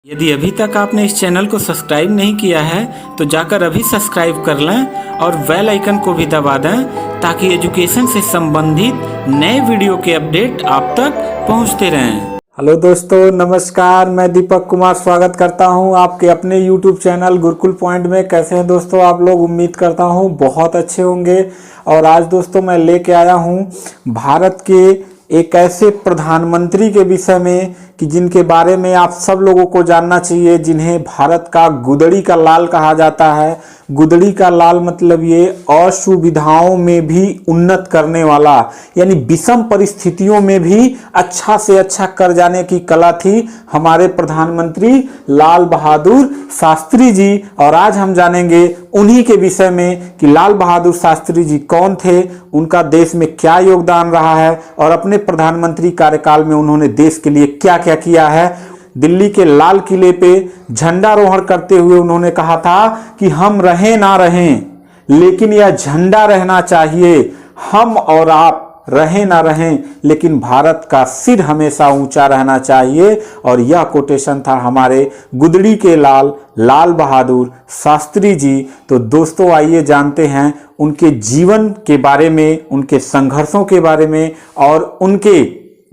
यदि अभी तक आपने इस चैनल को सब्सक्राइब नहीं किया है तो जाकर अभी सब्सक्राइब कर लें और बेल आइकन को भी दबा दें ताकि एजुकेशन से संबंधित नए वीडियो के अपडेट आप तक पहुंचते रहें। हेलो दोस्तों, नमस्कार। मैं दीपक कुमार स्वागत करता हूं आपके अपने यूट्यूब चैनल गुरुकुल पॉइंट में। कैसे हैं दोस्तों आप लोग? उम्मीद करता हूं बहुत अच्छे होंगे। और आज दोस्तों मैं लेके आया हूं भारत के एक ऐसे प्रधानमंत्री के विषय में कि जिनके बारे में आप सब लोगों को जानना चाहिए, जिन्हें भारत का गुदड़ी का लाल कहा जाता है। गुदड़ी का लाल मतलब ये असुविधाओं में भी उन्नत करने वाला, यानी विषम परिस्थितियों में भी अच्छा से अच्छा कर जाने की कला थी हमारे प्रधानमंत्री लाल बहादुर शास्त्री जी। और आज हम जानेंगे उन्हीं के विषय में कि लाल बहादुर शास्त्री जी कौन थे, उनका देश में क्या योगदान रहा है और अपने प्रधानमंत्री कार्यकाल में उन्होंने देश के लिए क्या क्या किया है। दिल्ली के लाल किले पे झंडारोहण करते हुए उन्होंने कहा था कि हम रहें ना रहें लेकिन यह झंडा रहना चाहिए, हम और आप रहें ना रहें लेकिन भारत का सिर हमेशा ऊंचा रहना चाहिए। और यह कोटेशन था हमारे गुदड़ी के लाल लाल बहादुर शास्त्री जी। तो दोस्तों आइए जानते हैं उनके जीवन के बारे में, उनके संघर्षों के बारे में और उनके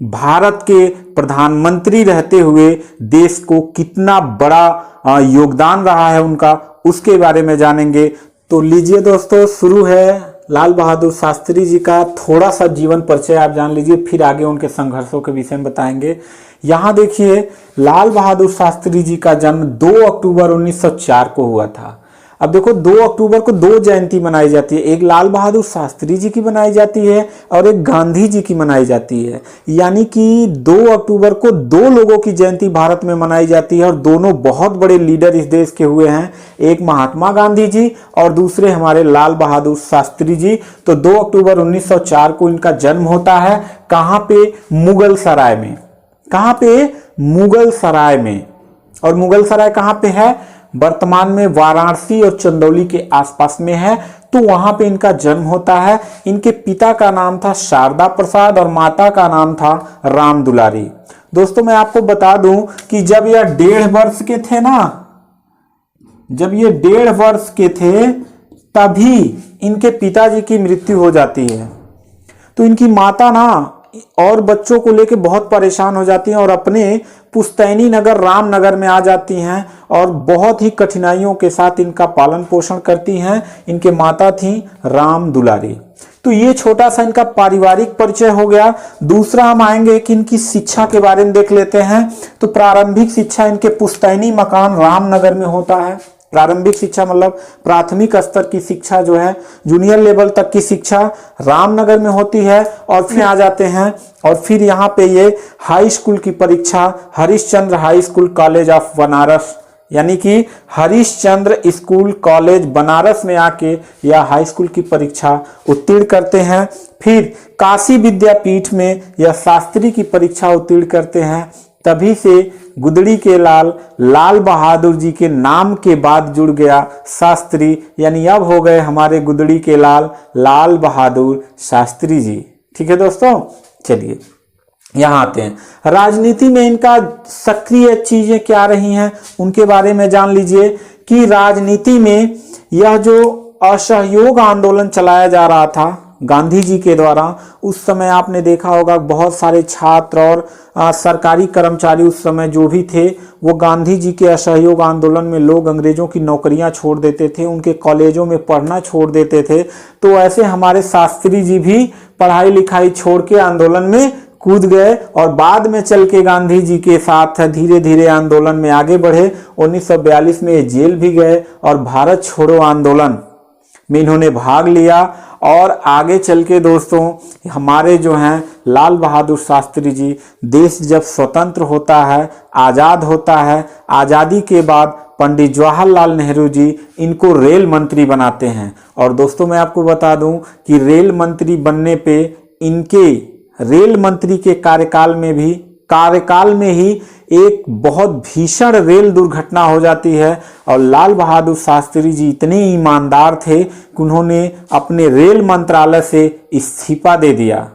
भारत के प्रधानमंत्री रहते हुए देश को कितना बड़ा योगदान रहा है उनका, उसके बारे में जानेंगे। तो लीजिए दोस्तों, शुरू है लाल बहादुर शास्त्री जी का थोड़ा सा जीवन परिचय आप जान लीजिए, फिर आगे उनके संघर्षों के विषय में बताएंगे। यहाँ देखिए, लाल बहादुर शास्त्री जी का जन्म 2 अक्टूबर 1904 को हुआ था। अब देखो, 2 अक्टूबर को दो जयंती मनाई जाती है, एक लाल बहादुर शास्त्री जी की मनाई जाती है और एक गांधी जी की मनाई जाती है। यानी कि 2 अक्टूबर को दो लोगों की जयंती भारत में मनाई जाती है और दोनों बहुत बड़े लीडर इस देश के हुए हैं, एक महात्मा गांधी जी और दूसरे हमारे लाल बहादुर शास्त्री जी। तो 2 अक्टूबर 1904 को इनका जन्म होता है। कहाँ पे? मुगल सराय में। कहाँ पे? मुगल सराय में। और मुगल सराय कहाँ पे है? वर्तमान में वाराणसी और चंदौली के आसपास में है। तो वहां पे इनका जन्म होता है। इनके पिता का नाम था शारदा प्रसाद और माता का नाम था राम दुलारी। दोस्तों मैं आपको बता दूं कि जब यह 1.5 वर्ष के थे ना, जब ये 1.5 वर्ष के थे तभी इनके पिताजी की मृत्यु हो जाती है। तो इनकी माता ना और बच्चों को लेकर बहुत परेशान हो जाती हैं और अपने पुस्तैनी नगर रामनगर में आ जाती हैं और बहुत ही कठिनाइयों के साथ इनका पालन पोषण करती हैं। इनके माता थी राम दुलारी। तो ये छोटा सा इनका पारिवारिक परिचय हो गया। दूसरा हम आएंगे कि इनकी शिक्षा के बारे में देख लेते हैं। तो प्रारंभिक शिक्षा इनके पुस्तैनी मकान रामनगर में होता है। प्रारंभिक शिक्षा मतलब प्राथमिक स्तर की शिक्षा जो है, जूनियर लेवल तक की शिक्षा रामनगर में होती है। और फिर आ जाते हैं और फिर यहाँ पे ये हाई स्कूल की परीक्षा Harishchandra high school college of Banaras, यानी कि हरिश्चंद्र स्कूल कॉलेज बनारस में आके यह हाई स्कूल की परीक्षा उत्तीर्ण करते हैं। फिर काशी विद्यापीठ में यह शास्त्री की परीक्षा उत्तीर्ण करते हैं। तभी से गुदड़ी के लाल लाल बहादुर जी के नाम के बाद जुड़ गया शास्त्री, यानी अब हो गए हमारे गुदड़ी के लाल लाल बहादुर शास्त्री जी। ठीक है दोस्तों, चलिए यहाँ आते हैं। राजनीति में इनका सक्रिय चीजें क्या रही हैं उनके बारे में जान लीजिए कि राजनीति में यह जो असहयोग आंदोलन चलाया जा रहा था गांधी जी के द्वारा, उस समय आपने देखा होगा बहुत सारे छात्र और सरकारी कर्मचारी उस समय जो भी थे वो गांधी जी के असहयोग आंदोलन में लोग अंग्रेजों की नौकरियां छोड़ देते थे, उनके कॉलेजों में पढ़ना छोड़ देते थे। तो ऐसे हमारे शास्त्री जी भी पढ़ाई लिखाई छोड़ के आंदोलन में कूद गए और बाद में चल के गांधी जी के साथ धीरे धीरे आंदोलन में आगे बढ़े। 1942 में ये जेल भी गए और भारत छोड़ो आंदोलन में इन्होंने भाग लिया। और आगे चल के दोस्तों हमारे जो हैं लाल बहादुर शास्त्री जी, देश जब स्वतंत्र होता है, आज़ाद होता है, आज़ादी के बाद पंडित जवाहरलाल नेहरू जी इनको रेल मंत्री बनाते हैं। और दोस्तों मैं आपको बता दूं कि रेल मंत्री बनने पे इनके रेल मंत्री के कार्यकाल में ही एक बहुत भीषण रेल दुर्घटना हो जाती है। और लाल बहादुर शास्त्री जी इतने ईमानदार थे कि उन्होंने अपने रेल मंत्रालय से इस्तीफा दे दिया।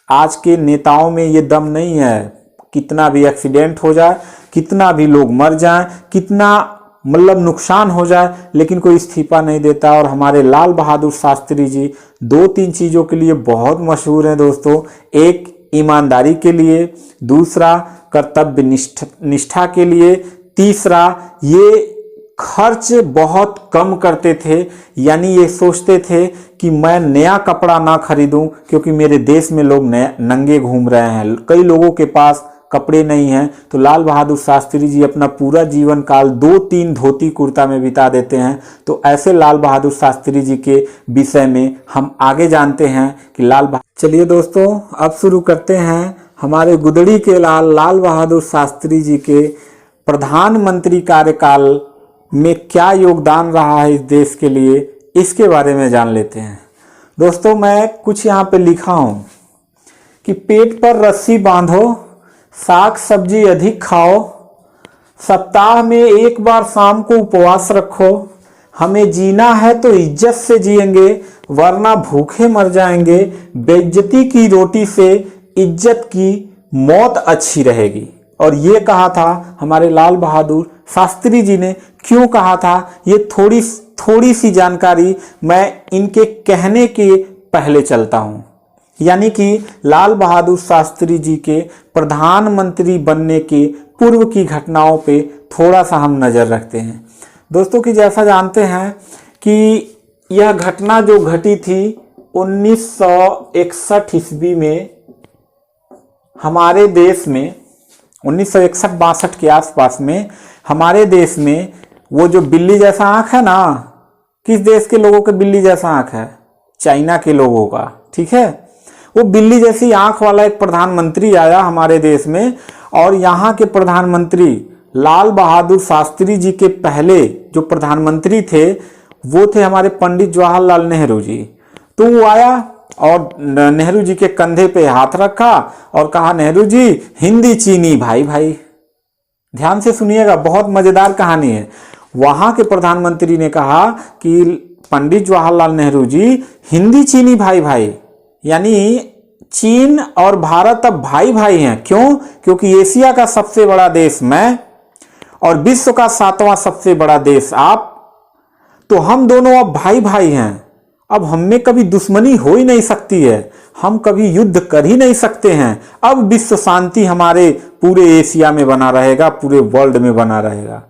आज के नेताओं में ये दम नहीं है, कितना भी एक्सीडेंट हो जाए, कितना भी लोग मर जाएं, कितना मतलब नुकसान हो जाए, लेकिन कोई इस्तीफा नहीं देता। और हमारे लाल बहादुर शास्त्री जी 2-3 चीज़ों के लिए बहुत मशहूर हैं दोस्तों। एक ईमानदारी के लिए, दूसरा कर्तव्य निष्ठा के लिए, तीसरा ये खर्च बहुत कम करते थे। यानी ये सोचते थे कि मैं नया कपड़ा ना खरीदूं, क्योंकि मेरे देश में लोग नंगे घूम रहे हैं, कई लोगों के पास कपड़े नहीं हैं। तो लाल बहादुर शास्त्री जी अपना पूरा जीवन काल 2-3 धोती कुर्ता में बिता देते हैं। तो ऐसे लाल बहादुर शास्त्री जी के विषय में हम आगे जानते हैं कि चलिए दोस्तों, अब शुरू करते हैं हमारे गुदड़ी के लाल बहादुर शास्त्री जी के प्रधानमंत्री कार्यकाल में क्या योगदान रहा है इस देश के लिए, इसके बारे में जान लेते हैं। दोस्तों, मैं कुछ यहाँ पे लिखा हूँ कि पेट पर रस्सी बांधो, साग सब्जी अधिक खाओ, सप्ताह में एक बार शाम को उपवास रखो, हमें जीना है तो इज्जत से जिएंगे वरना भूखे मर जाएंगे, बेइज्जती की रोटी से इज्जत की मौत अच्छी रहेगी। और ये कहा था हमारे लाल बहादुर शास्त्री जी ने। क्यों कहा था, ये थोड़ी सी जानकारी मैं इनके कहने के पहले चलता हूं। यानी कि लाल बहादुर शास्त्री जी के प्रधानमंत्री बनने के पूर्व की घटनाओं पे थोड़ा सा हम नज़र रखते हैं दोस्तों। कि जैसा जानते हैं कि यह घटना जो घटी थी 1961 ईस्वी में हमारे देश में, 1961-62 के आसपास में हमारे देश में वो जो बिल्ली जैसा आंख है ना, किस देश के लोगों के बिल्ली जैसा आंख है? चाइना के लोगों का, ठीक है। वो बिल्ली जैसी आंख वाला एक प्रधानमंत्री आया हमारे देश में, और यहाँ के प्रधानमंत्री लाल बहादुर शास्त्री जी के पहले जो प्रधानमंत्री थे वो थे हमारे पंडित जवाहरलाल नेहरू जी। तो वो आया और नेहरू जी के कंधे पे हाथ रखा और कहा, नेहरू जी हिंदी चीनी भाई भाई। ध्यान से सुनिएगा, बहुत मजेदार कहानी है। वहां के प्रधानमंत्री ने कहा कि पंडित जवाहरलाल नेहरू जी हिंदी चीनी भाई भाई, यानी चीन और भारत अब भाई भाई हैं। क्यों? क्योंकि एशिया का सबसे बड़ा देश मैं और विश्व का 7वां सबसे बड़ा देश आप, तो हम दोनों अब भाई भाई हैं। अब हम में कभी दुश्मनी हो ही नहीं सकती है, हम कभी युद्ध कर ही नहीं सकते हैं। अब विश्व शांति हमारे पूरे एशिया में बना रहेगा, पूरे वर्ल्ड में बना रहेगा।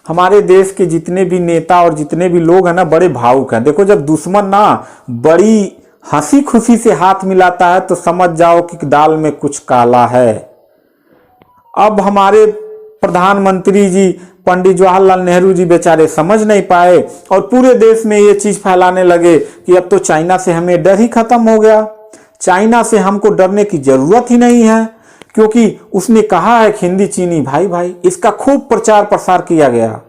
हमारे देश के जितने भी नेता और जितने भी लोग हैं ना, बड़े भावुक हैं। देखो, जब दुश्मन ना बड़ी हंसी खुशी से हाथ मिलाता है तो समझ जाओ कि दाल में कुछ काला है। अब हमारे प्रधानमंत्री जी पंडित जवाहरलाल नेहरू जी बेचारे समझ नहीं पाए और पूरे देश में ये चीज फैलाने लगे कि अब तो चाइना से हमें डर ही खत्म हो गया, चाइना से हमको डरने की जरूरत ही नहीं है, क्योंकि उसने कहा है हिंदी चीनी भाई भाई। इसका खूब प्रचार प्रसार किया गया,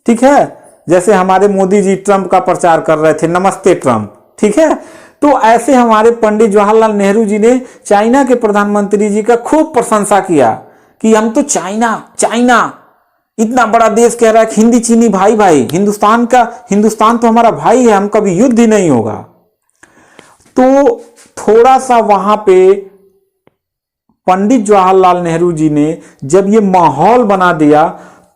ठीक है। जैसे हमारे मोदी जी ट्रंप का प्रचार कर रहे थे, नमस्ते ट्रंप, ठीक है। तो ऐसे हमारे पंडित जवाहरलाल नेहरू जी ने चाइना के प्रधानमंत्री जी का खूब प्रशंसा किया कि हम तो चाइना इतना बड़ा देश कह रहा है हिंदी चीनी भाई भाई, हिंदुस्तान तो हमारा भाई है, हम कभी युद्ध ही नहीं होगा। तो थोड़ा सा वहां पे पंडित जवाहरलाल नेहरू जी ने जब ये माहौल बना दिया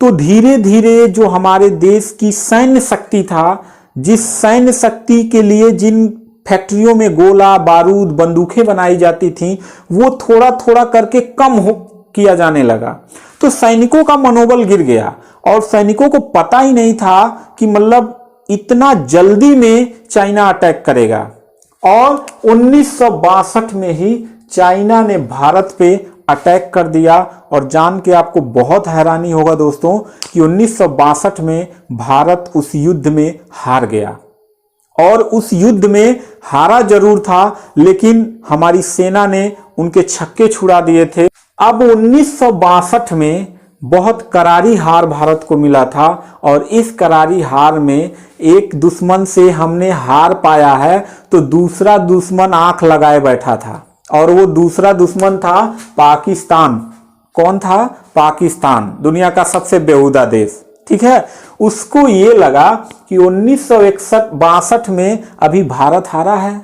तो धीरे धीरे जो हमारे देश की सैन्य शक्ति था, जिस सैन्य शक्ति के लिए जिन फैक्ट्रियों में गोला बारूद बंदूकें बनाई जाती थी, वो थोड़ा थोड़ा करके कम किया जाने लगा। तो सैनिकों का मनोबल गिर गया और सैनिकों को पता ही नहीं था कि मतलब इतना जल्दी में चाइना अटैक करेगा। और 1962 में ही चाइना ने भारत पे अटैक कर दिया। और जान के आपको बहुत हैरानी होगा दोस्तों कि 1962 में भारत उस युद्ध में हार गया। और उस युद्ध में हारा जरूर था, लेकिन हमारी सेना ने उनके छक्के छुड़ा दिए थे। अब 1962 में बहुत करारी हार भारत को मिला था और इस करारी हार में एक दुश्मन से हमने हार पाया है तो दूसरा दुश्मन आंख लगाए बैठा था, और वो दूसरा दुश्मन था पाकिस्तान। कौन था? पाकिस्तान, दुनिया का सबसे बेहुदा देश, ठीक है। उसको ये लगा कि 1962 में अभी भारत हारा है,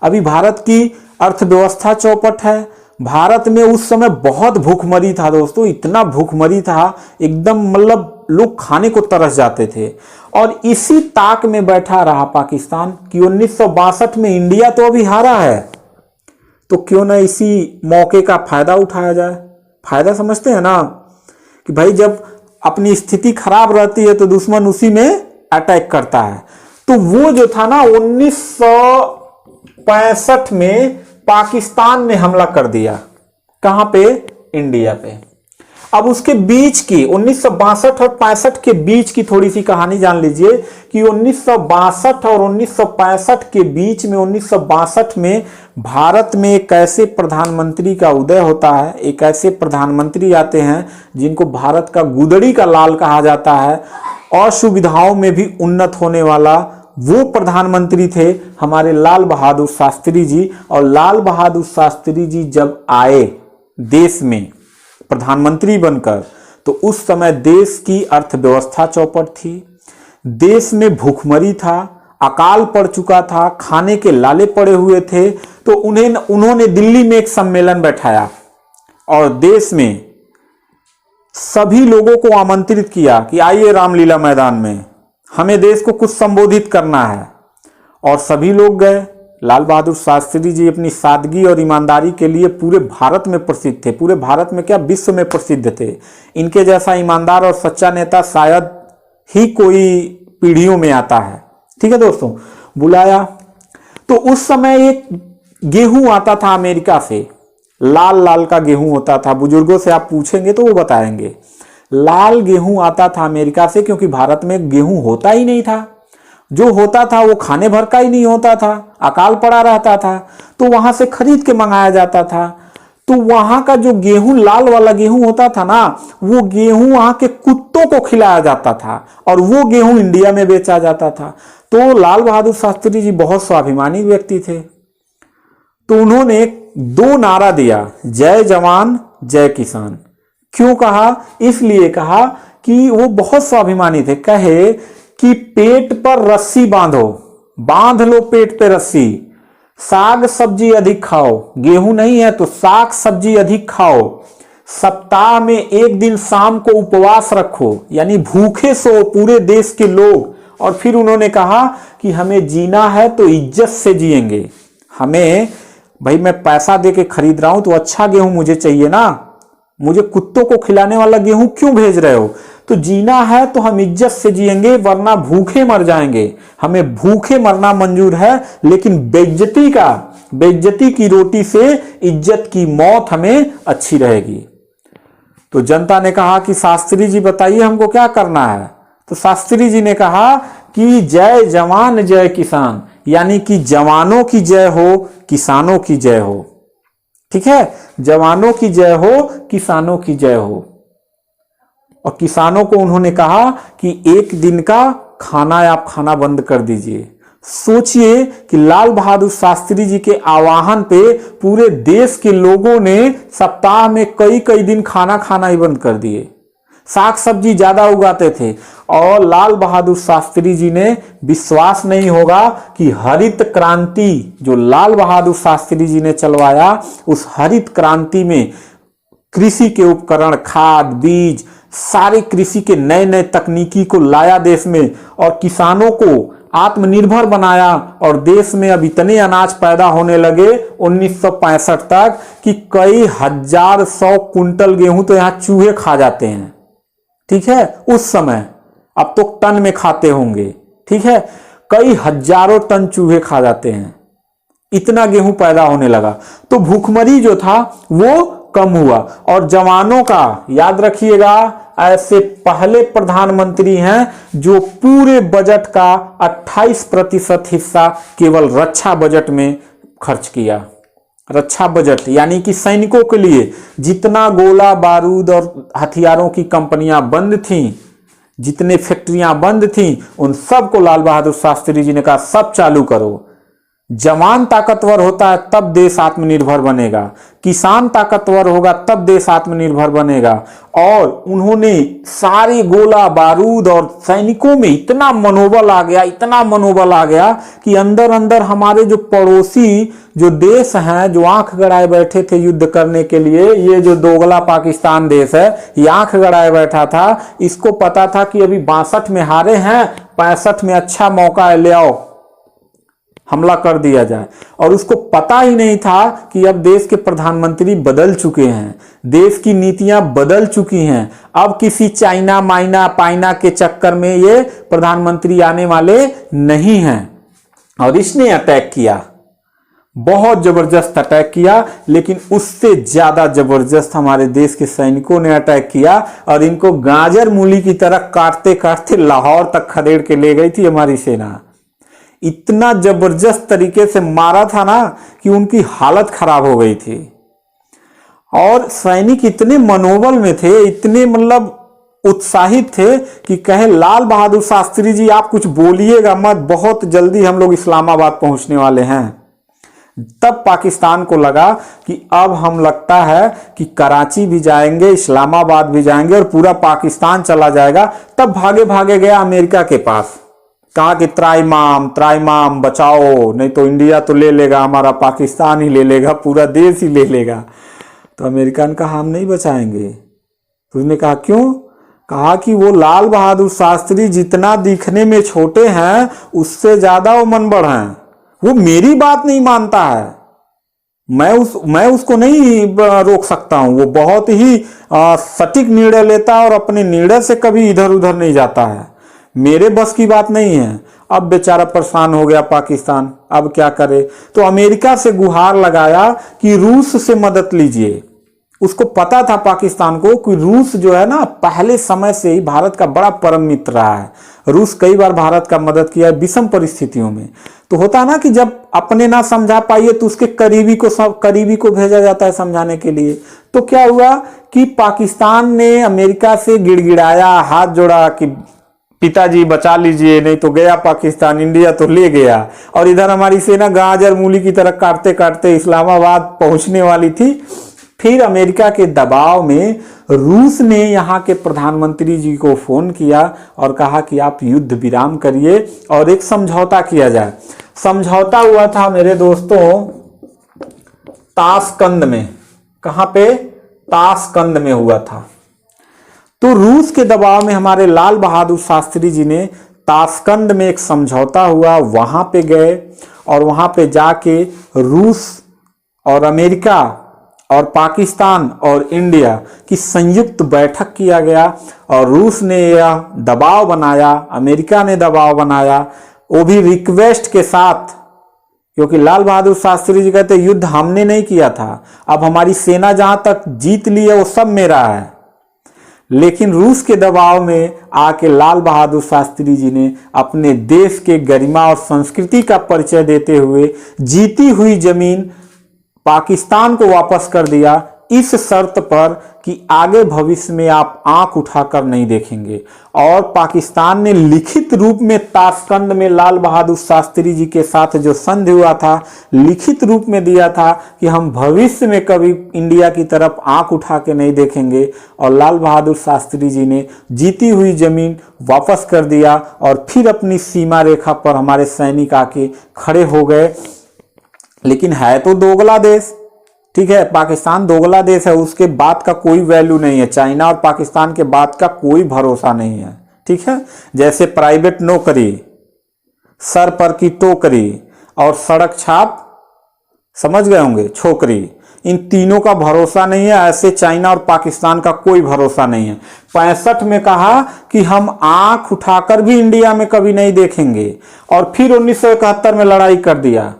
अभी भारत की अर्थव्यवस्था चौपट है, भारत में उस समय बहुत भूखमरी था दोस्तों, इतना भूखमरी था एकदम, मतलब लोग खाने को तरस जाते थे। और इसी ताक में बैठा रहा पाकिस्तान कि 1962 में इंडिया तो अभी हारा है, तो क्यों ना इसी मौके का फायदा उठाया जाए। फायदा समझते हैं ना कि भाई जब अपनी स्थिति खराब रहती है तो दुश्मन उसी में अटैक करता है। तो वो जो था ना 1965 में पाकिस्तान ने हमला कर दिया, कहां पे? इंडिया पे। अब उसके बीच की 1962 और 65 के बीच की थोड़ी सी कहानी जान लीजिए कि 1962 और 1965 के बीच में 1962 में भारत में एक ऐसे प्रधानमंत्री का उदय होता है, एक ऐसे प्रधानमंत्री आते हैं जिनको भारत का गुदड़ी का लाल कहा जाता है, असुविधाओं में भी उन्नत होने वाला वो प्रधानमंत्री थे हमारे लाल बहादुर शास्त्री जी। और लाल बहादुर शास्त्री जी जब आए देश में प्रधानमंत्री बनकर, तो उस समय देश की अर्थव्यवस्था चौपट थी, देश में भूखमरी था, अकाल पड़ चुका था, खाने के लाले पड़े हुए थे। तो उन्होंने दिल्ली में एक सम्मेलन बैठाया और देश में सभी लोगों को आमंत्रित किया कि आइए रामलीला मैदान में, हमें देश को कुछ संबोधित करना है। और सभी लोग गए। लाल बहादुर शास्त्री जी अपनी सादगी और ईमानदारी के लिए पूरे भारत में प्रसिद्ध थे, पूरे भारत में क्या विश्व में प्रसिद्ध थे। इनके जैसा ईमानदार और सच्चा नेता शायद ही कोई पीढ़ियों में आता है। ठीक है दोस्तों, बुलाया। तो उस समय एक गेहूं आता था अमेरिका से, लाल लाल का गेहूं होता था, बुजुर्गों से आप पूछेंगे तो वो बताएंगे। लाल गेहूं आता था अमेरिका से, क्योंकि भारत में गेहूं होता ही नहीं था, जो होता था वो खाने भर का ही नहीं होता था, अकाल पड़ा रहता था, तो वहां से खरीद के मंगाया जाता था। तो वहां का जो गेहूं लाल वाला गेहूं होता था ना, वो गेहूं वहां के कुत्तों को खिलाया जाता था और वो गेहूं इंडिया में बेचा जाता था। तो लाल बहादुर शास्त्री जी बहुत स्वाभिमानी व्यक्ति थे, तो उन्होंने दो नारा दिया, जय जवान जय किसान। क्यों कहा? इसलिए कहा कि वो बहुत स्वाभिमानी थे। कहे कि पेट पर रस्सी बांधो, बांध लो पेट पे रस्सी, साग सब्जी अधिक खाओ, गेहूं नहीं है तो साग सब्जी अधिक खाओ, सप्ताह में एक दिन शाम को उपवास रखो, यानी भूखे सो पूरे देश के लोग। और फिर उन्होंने कहा कि हमें जीना है तो इज्जत से जिएंगे, हमें भाई मैं पैसा दे के खरीद रहा हूं तो अच्छा गेहूं मुझे चाहिए ना, मुझे कुत्तों को खिलाने वाला गेहूं क्यों भेज रहे हो? तो जीना है तो हम इज्जत से जिएंगे, वरना भूखे मर जाएंगे। हमें भूखे मरना मंजूर है, लेकिन बेइज्जती की रोटी से इज्जत की मौत हमें अच्छी रहेगी। तो जनता ने कहा कि शास्त्री जी बताइए हमको क्या करना है? तो शास्त्री जी ने कहा कि जय जवान जय किसान, यानी कि जवानों की जय हो, किसानों की जय हो। ठीक है, जवानों की जय हो, किसानों की जय हो। और किसानों को उन्होंने कहा कि एक दिन का खाना आप खाना बंद कर दीजिए। सोचिए कि लाल बहादुर शास्त्री जी के आह्वान पे पूरे देश के लोगों ने सप्ताह में कई कई दिन खाना खाना ही बंद कर दिए, साग सब्जी ज्यादा उगाते थे। और लाल बहादुर शास्त्री जी ने, विश्वास नहीं होगा कि हरित क्रांति जो लाल बहादुर शास्त्री जी ने चलवाया, उस हरित क्रांति में कृषि के उपकरण, खाद, बीज, सारे कृषि के नए नए तकनीकी को लाया देश में और किसानों को आत्मनिर्भर बनाया। और देश में अब इतने अनाज पैदा होने लगे 1965 तक कि कई हजार 100 कुंटल गेहूं तो यहां चूहे खा जाते हैं। ठीक है, उस समय, अब तो टन में खाते होंगे। ठीक है, कई हजारों टन चूहे खा जाते हैं, इतना गेहूं पैदा होने लगा। तो भूखमरी जो था वो कम हुआ। और जवानों का याद रखिएगा, ऐसे पहले प्रधानमंत्री हैं जो पूरे बजट का 28% हिस्सा केवल रक्षा बजट में खर्च किया। रक्षा बजट यानी कि सैनिकों के लिए जितना गोला बारूद और हथियारों की कंपनियां बंद थीं, जितने फैक्ट्रियां बंद थीं, उन सबको लाल बहादुर शास्त्री जी ने कहा सब चालू करो। जवान ताकतवर होता है तब देश आत्मनिर्भर बनेगा, किसान ताकतवर होगा तब देश आत्मनिर्भर बनेगा। और उन्होंने सारे गोला बारूद और सैनिकों में इतना मनोबल आ गया, इतना मनोबल आ गया कि अंदर अंदर हमारे जो पड़ोसी जो देश हैं, जो आंख गड़ाए बैठे थे युद्ध करने के लिए, ये जो दोगला पाकिस्तान देश है, ये आंख गड़ाए बैठा था। इसको पता था कि अभी 62 में हारे हैं, 65 में अच्छा मौका है, ले आओ हमला कर दिया जाए। और उसको पता ही नहीं था कि अब देश के प्रधानमंत्री बदल चुके हैं, देश की नीतियां बदल चुकी हैं। अब किसी चाइना माइना पाइना के चक्कर में ये प्रधानमंत्री आने वाले नहीं हैं। और इसने अटैक किया, बहुत जबरदस्त अटैक किया, लेकिन उससे ज्यादा जबरदस्त हमारे देश के सैनिकों ने अटैक किया और इनको गाजर मूली की तरह काटते काटते लाहौर तक खदेड़ के ले गई थी हमारी सेना। इतना जबरदस्त तरीके से मारा था ना कि उनकी हालत खराब हो गई थी। और सैनिक इतने मनोबल में थे, इतने मतलब उत्साहित थे कि कहे लाल बहादुर शास्त्री जी आप कुछ बोलिएगा मत, बहुत जल्दी हम लोग इस्लामाबाद पहुंचने वाले हैं। तब पाकिस्तान को लगा कि अब हम लगता है कि कराची भी जाएंगे, इस्लामाबाद भी जाएंगे और पूरा पाकिस्तान चला जाएगा। तब भागे भागे गया अमेरिका के पास, कहा कि त्राइमाम बचाओ, नहीं तो इंडिया तो ले लेगा, हमारा पाकिस्तान ही ले लेगा, पूरा देश ही ले लेगा। तो अमेरिका ने कहा हम नहीं बचाएंगे। तो उसने कहा क्यों? कहा कि वो लाल बहादुर शास्त्री जितना दिखने में छोटे हैं उससे ज्यादा वो मनबड़ हैं, वो मेरी बात नहीं मानता है, मैं उसको नहीं रोक सकता हूं, वो बहुत ही सटीक निर्णय लेता है और अपने निर्णय से कभी इधर उधर नहीं जाता है, मेरे बस की बात नहीं है। अब बेचारा परेशान हो गया पाकिस्तान, अब क्या करे? तो अमेरिका से गुहार लगाया कि रूस से मदद लीजिए। उसको पता था पाकिस्तान को कि रूस जो है ना पहले समय से ही भारत का बड़ा परम मित्र रहा है। रूस कई बार भारत का मदद किया है विषम परिस्थितियों में। तो होता ना कि जब अपने ना समझा पाइए तो उसके करीबी को भेजा जाता है समझाने के लिए। तो क्या हुआ कि पाकिस्तान ने अमेरिका से गिड़गिड़ाया, हाथ जोड़ा कि पिताजी बचा लीजिए, नहीं तो गया पाकिस्तान, इंडिया तो ले गया। और इधर हमारी सेना गाजर मूली की तरह काटते काटते इस्लामाबाद पहुंचने वाली थी। फिर अमेरिका के दबाव में रूस ने यहाँ के प्रधानमंत्री जी को फोन किया और कहा कि आप युद्ध विराम करिए और एक समझौता किया जाए। समझौता हुआ था मेरे दोस्तों ताशकंद में। कहां पे? ताशकंद में हुआ था। तो रूस के दबाव में हमारे लाल बहादुर शास्त्री जी ने ताशकंद में एक समझौता हुआ, वहां पे गए और वहां पे जाके रूस और अमेरिका और पाकिस्तान और इंडिया की संयुक्त बैठक किया गया। और रूस ने यह दबाव बनाया, अमेरिका ने दबाव बनाया, वो भी रिक्वेस्ट के साथ, क्योंकि लाल बहादुर शास्त्री जी कहते युद्ध हमने नहीं किया था, अब हमारी सेना जहां तक जीत ली है वो सब मेरा है। लेकिन रूस के दबाव में आके लाल बहादुर शास्त्री जी ने अपने देश के गरिमा और संस्कृति का परिचय देते हुए जीती हुई जमीन पाकिस्तान को वापस कर दिया, इस शर्त पर कि आगे भविष्य में आप आंख उठाकर नहीं देखेंगे। और पाकिस्तान ने लिखित रूप में ताशकंद में लाल बहादुर शास्त्री जी के साथ जो संधि हुआ था, लिखित रूप में दिया था कि हम भविष्य में कभी इंडिया की तरफ आंख उठा के नहीं देखेंगे। और लाल बहादुर शास्त्री जी ने जीती हुई जमीन वापस कर दिया और फिर अपनी सीमा रेखा पर हमारे सैनिक आके खड़े हो गए। लेकिन है तो दोगला देश, ठीक है, पाकिस्तान दोगला देश है, उसके बात का कोई वैल्यू नहीं है। चाइना और पाकिस्तान के बात का कोई भरोसा नहीं है, ठीक है। जैसे प्राइवेट नौकरी, सर पर की टोकरी और सड़क छाप, समझ गए होंगे, छोकरी, इन तीनों का भरोसा नहीं है। ऐसे चाइना और पाकिस्तान का कोई भरोसा नहीं है। 65 में कहा कि हम आंख उठाकर भी इंडिया में कभी नहीं देखेंगे और फिर 1971 में लड़ाई कर दिया।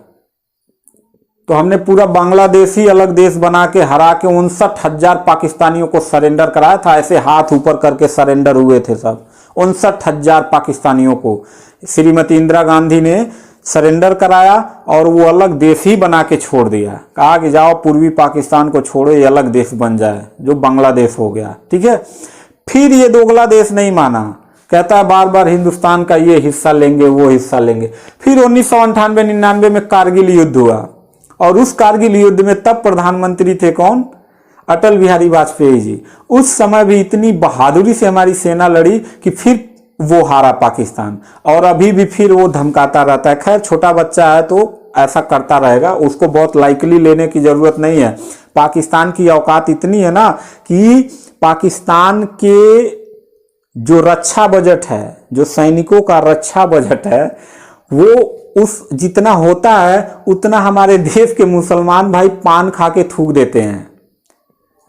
तो हमने पूरा बांग्लादेश ही अलग देश बना के हरा के 59,000 पाकिस्तानियों को सरेंडर कराया था। ऐसे हाथ ऊपर करके सरेंडर हुए थे सब, 59,000 पाकिस्तानियों को श्रीमती इंदिरा गांधी ने सरेंडर कराया और वो अलग देश ही बना के छोड़ दिया। कहा कि जाओ पूर्वी पाकिस्तान को छोड़ो, ये अलग देश बन जाए, जो बांग्लादेश हो गया, ठीक है। फिर ये दोगला देश नहीं माना, कहता है बार बार हिंदुस्तान का ये हिस्सा लेंगे वो हिस्सा लेंगे। फिर 1998-99 में कारगिल युद्ध हुआ, और उस कारगिल युद्ध में तब प्रधानमंत्री थे कौन? अटल बिहारी वाजपेयी जी। उस समय भी इतनी बहादुरी से हमारी सेना लड़ी कि फिर वो हारा पाकिस्तान, और अभी भी फिर वो धमकाता रहता है। खैर छोटा बच्चा है तो ऐसा करता रहेगा, उसको बहुत लाइकली लेने की जरूरत नहीं है। पाकिस्तान की औकात इतनी है ना कि पाकिस्तान के जो रक्षा बजट है, जो सैनिकों का रक्षा बजट है, वो उस जितना होता है उतना हमारे देश के मुसलमान भाई पान खा के थूक देते हैं।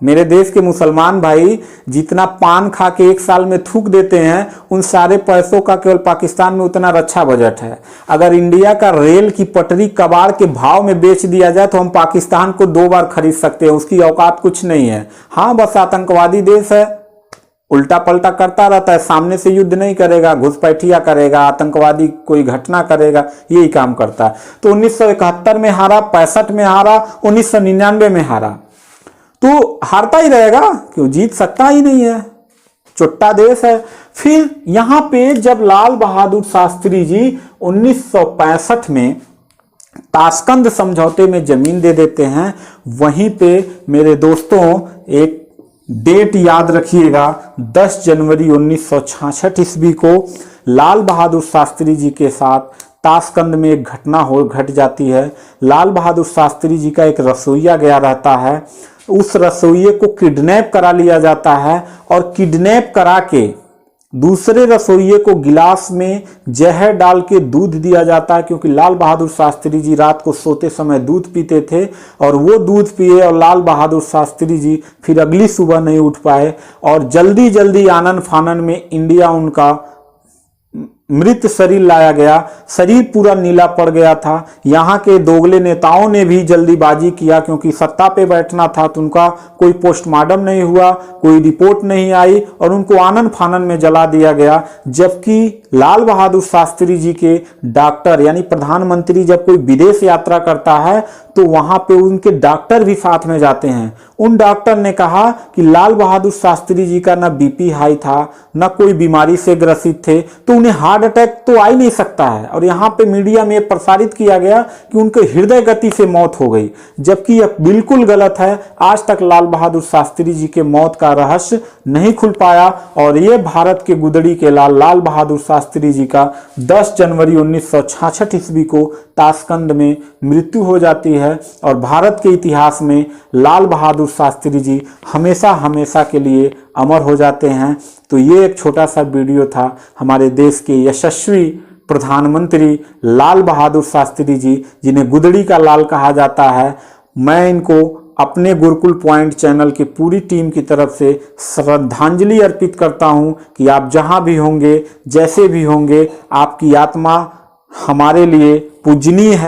मेरे देश के मुसलमान भाई जितना पान खा के एक साल में थूक देते हैं, उन सारे पैसों का केवल पाकिस्तान में उतना रक्षा बजट है। अगर इंडिया का रेल की पटरी कबाड़ के भाव में बेच दिया जाए तो हम पाकिस्तान को 2 बार खरीद सकते हैं, उसकी औकात कुछ नहीं है। हाँ, बस आतंकवादी देश है, उल्टा पलटा करता रहता है, सामने से युद्ध नहीं करेगा, घुसपैठिया करेगा, आतंकवादी कोई घटना करेगा, यही काम करता है। तो 1971 में हारा, 65 में हारा, 1999 में हारा, तो हारता ही रहेगा, क्यों? जीत सकता ही नहीं है, चुट्टा देश है। फिर यहां पे जब लाल बहादुर शास्त्री जी 1965 में ताशकंद समझौते में जमीन दे देते हैं, वहीं पे मेरे दोस्तों एक डेट याद रखिएगा, 10 जनवरी 1966 ईस्वी को लाल बहादुर शास्त्री जी के साथ ताशकंद में एक घटना घट जाती है। लाल बहादुर शास्त्री जी का एक रसोइया गया रहता है, उस रसोइये को किडनैप करा लिया जाता है, और किडनैप करा के दूसरे रसोइये को गिलास में जहर डाल के दूध दिया जाता है, क्योंकि लाल बहादुर शास्त्री जी रात को सोते समय दूध पीते थे, और वो दूध पिए और लाल बहादुर शास्त्री जी फिर अगली सुबह नहीं उठ पाए, और जल्दी जल्दी आनन फानन में इंडिया उनका मृत शरीर लाया गया। शरीर पूरा नीला पड़ गया था। यहाँ के दोगले नेताओं ने भी जल्दीबाजी किया, क्योंकि सत्ता पे बैठना था, तो उनका कोई पोस्टमार्टम नहीं हुआ, कोई रिपोर्ट नहीं आई, और उनको आनन फानन में जला दिया गया। जबकि लाल बहादुर शास्त्री जी के डॉक्टर, यानी प्रधानमंत्री जब कोई विदेश यात्रा करता है तो वहां पे उनके डॉक्टर भी साथ में जाते हैं। उन डॉक्टर ने कहा कि लाल बहादुर शास्त्री जी का ना बीपी हाई था, ना कोई बीमारी से ग्रसित थे, तो उन्हें हार्ट अटैक तो आ ही नहीं सकता है। और यहाँ पे मीडिया में प्रसारित किया गया कि उनके हृदय गति से मौत हो गई, जबकि यह बिल्कुल गलत है। आज तक लाल बहादुर शास्त्री जी के मौत का रहस्य नहीं खुल पाया, और ये भारत के गुदड़ी के लाल बहादुर शास्त्री जी का 10 जनवरी 1966 ईस्वी को ताशकंद में मृत्यु हो जाती है। और भारत के इतिहास में लाल बहादुर शास्त्री जी हमेशा हमेशा के लिए अमर हो जाते हैं। तो ये एक छोटा सा वीडियो था हमारे देश के यशस्वी प्रधानमंत्री लाल बहादुर शास्त्री जी, जिन्हें गुदड़ी का लाल कहा जाता है। मैं इनको अपने गुरुकुल पॉइंट चैनल की पूरी टीम की तरफ से श्रद्धांजलि अर्पित करता हूं कि आप जहां भी होंगे, जैसे भी होंगे, आपकी आत्मा हमारे लिए पूजनीय है।